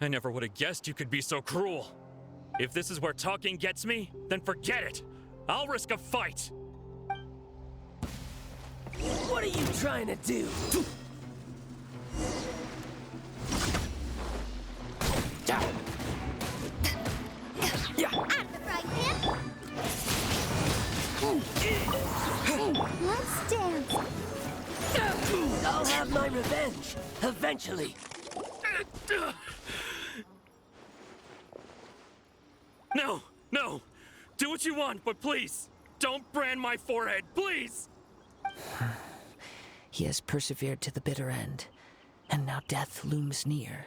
I never would have guessed you could be so cruel. If this is where talking gets me, then forget it. I'll risk a fight. What are you trying to do? Let's dance. I'll have my revenge, eventually. No, no. Do what you want, but please, don't brand my forehead, please! He has persevered to the bitter end, and now death looms near.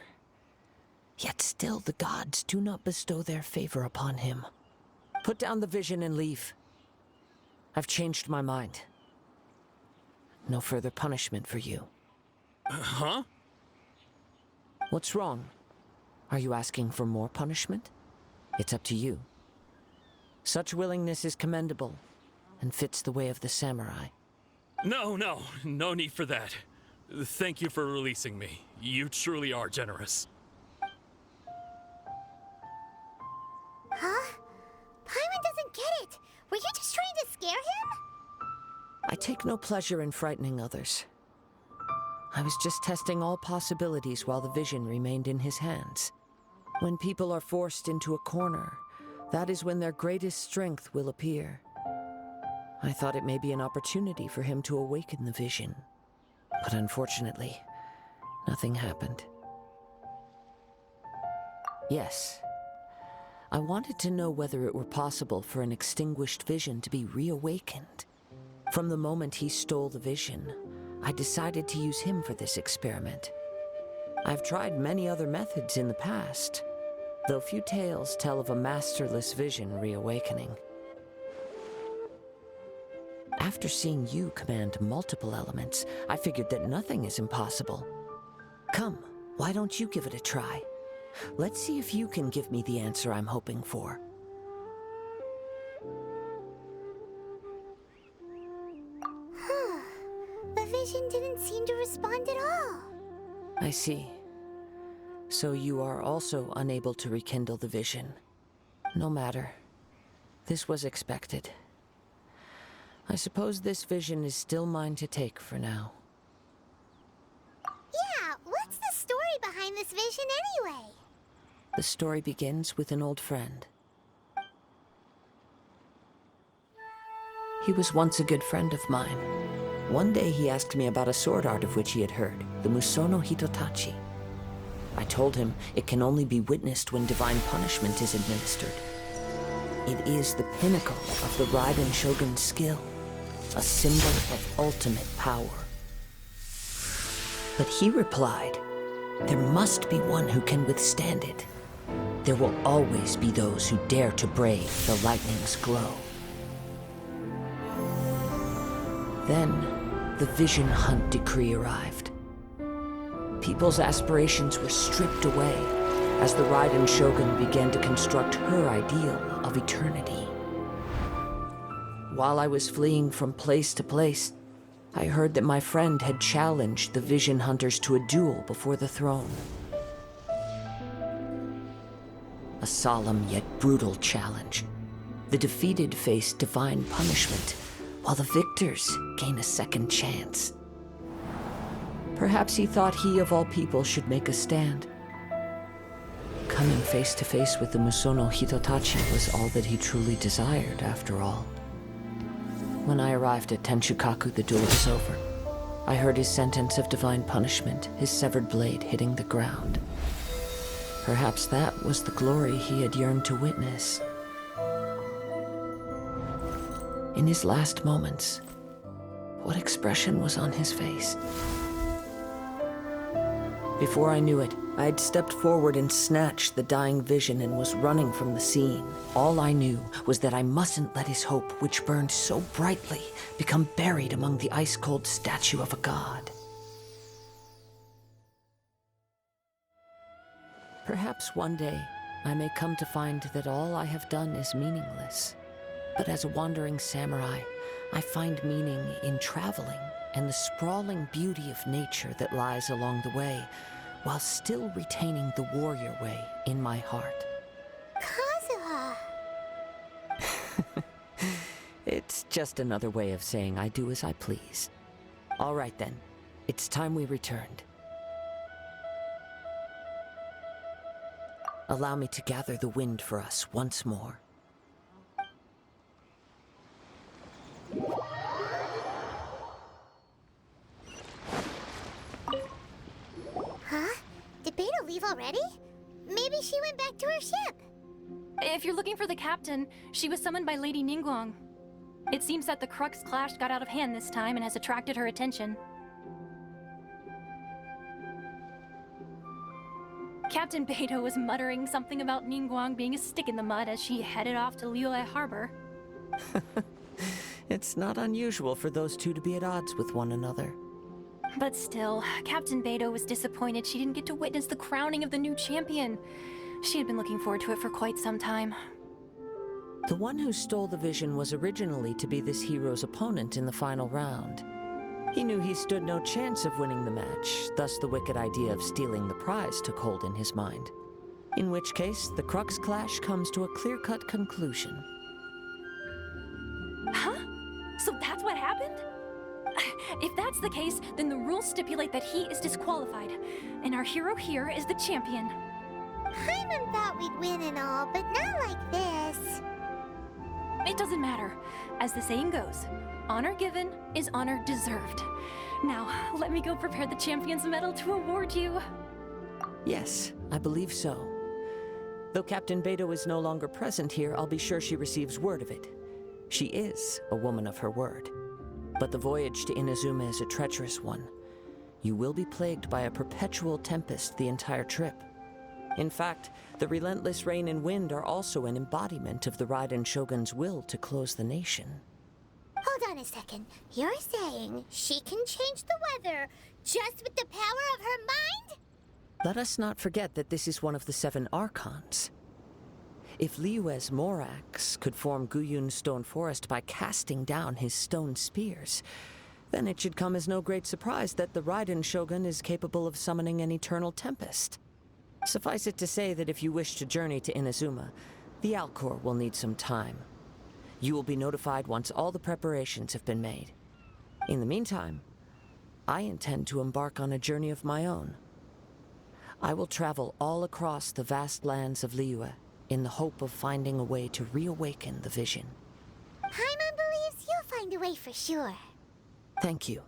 Yet still the gods do not bestow their favor upon him. Put down the vision and leave. I've changed my mind. No further punishment for you. Huh? What's wrong? Are you asking for more punishment? It's up to you. Such willingness is commendable, and fits the way of the samurai. No need for that. Thank you for releasing me. You truly are generous. Huh? Paimon doesn't get it. Were you just trying to scare him? I take no pleasure in frightening others. I was just testing all possibilities while the vision remained in his hands. When people are forced into a corner, that is when their greatest strength will appear. I thought it may be an opportunity for him to awaken the vision. But unfortunately, nothing happened. Yes. I wanted to know whether it were possible for an extinguished vision to be reawakened. From the moment he stole the vision, I decided to use him for this experiment. I've tried many other methods in the past, though few tales tell of a masterless vision reawakening. After seeing you command multiple elements, I figured that nothing is impossible. Come, why don't you give it a try? Let's see if you can give me the answer I'm hoping for. The vision didn't seem to respond at all. I see. So you are also unable to rekindle the vision. No matter. This was expected. I suppose this vision is still mine to take for now. Yeah, what's the story behind this vision anyway? The story begins with an old friend. He was once a good friend of mine. One day he asked me about a sword art of which he had heard, the Musono Hitotachi. I told him it can only be witnessed when divine punishment is administered. It is the pinnacle of the Raiden Shogun's skill, a symbol of ultimate power. But he replied, there must be one who can withstand it. There will always be those who dare to brave the lightning's glow. Then, the Vision Hunt decree arrived. People's aspirations were stripped away as the Raiden Shogun began to construct her ideal of eternity. While I was fleeing from place to place, I heard that my friend had challenged the Vision Hunters to a duel before the throne. A solemn yet brutal challenge. The defeated face divine punishment, while the victors gain a second chance. Perhaps he thought he of all people should make a stand. Coming face to face with the Musono Hitotachi was all that he truly desired, after all. When I arrived at Tenshukaku, the duel was over. I heard his sentence of divine punishment, his severed blade hitting the ground. Perhaps that was the glory he had yearned to witness. In his last moments, what expression was on his face? Before I knew it, I had stepped forward and snatched the dying vision and was running from the scene. All I knew was that I mustn't let his hope, which burned so brightly, become buried among the ice-cold statue of a god. Perhaps one day, I may come to find that all I have done is meaningless. But as a wandering samurai, I find meaning in traveling and the sprawling beauty of nature that lies along the way, while still retaining the warrior way in my heart. Kazuha. It's just another way of saying I do as I please. All right then, it's time we returned. Allow me to gather the wind for us once more. Huh? Did Beta leave already? Maybe she went back to her ship. If you're looking for the captain, she was summoned by Lady Ningguang. It seems that the Crux clash got out of hand this time and has attracted her attention. Captain Beidou was muttering something about Ningguang being a stick in the mud as she headed off to Liyue Harbor. It's not unusual for those two to be at odds with one another. But still, Captain Beidou was disappointed she didn't get to witness the crowning of the new champion. She had been looking forward to it for quite some time. The one who stole the vision was originally to be this hero's opponent in the final round. He knew he stood no chance of winning the match, thus the wicked idea of stealing the prize took hold in his mind. In which case, the Crux clash comes to a clear-cut conclusion. Huh? So that's what happened? If that's the case, then the rules stipulate that he is disqualified, and our hero here is the champion. Paimon thought we'd win and all, but not like this. It doesn't matter. As the saying goes, honor given is honor deserved. Now, let me go prepare the champion's medal to award you. Yes, I believe so. Though Captain Beidou is no longer present here, I'll be sure she receives word of it. She is a woman of her word. But the voyage to Inazuma is a treacherous one. You will be plagued by a perpetual tempest the entire trip. In fact, the relentless rain and wind are also an embodiment of the Raiden Shogun's will to close the nation. Hold on a second. You're saying she can change the weather just with the power of her mind? Let us not forget that this is one of the 7 Archons. If Liyue's Morax could form Guyun's stone forest by casting down his stone spears, then it should come as no great surprise that the Raiden Shogun is capable of summoning an eternal tempest. Suffice it to say that if you wish to journey to Inazuma, the Alcor will need some time. You will be notified once all the preparations have been made. In the meantime, I intend to embark on a journey of my own. I will travel all across the vast lands of Liyue in the hope of finding a way to reawaken the vision. Paimon believes you'll find a way for sure. Thank you.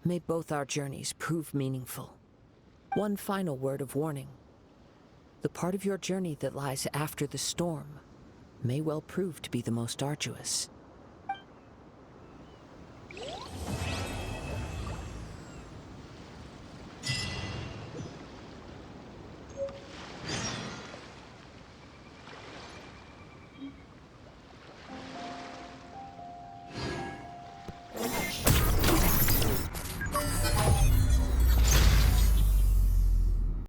May both our journeys prove meaningful. One final word of warning. The part of your journey that lies after the storm may well prove to be the most arduous.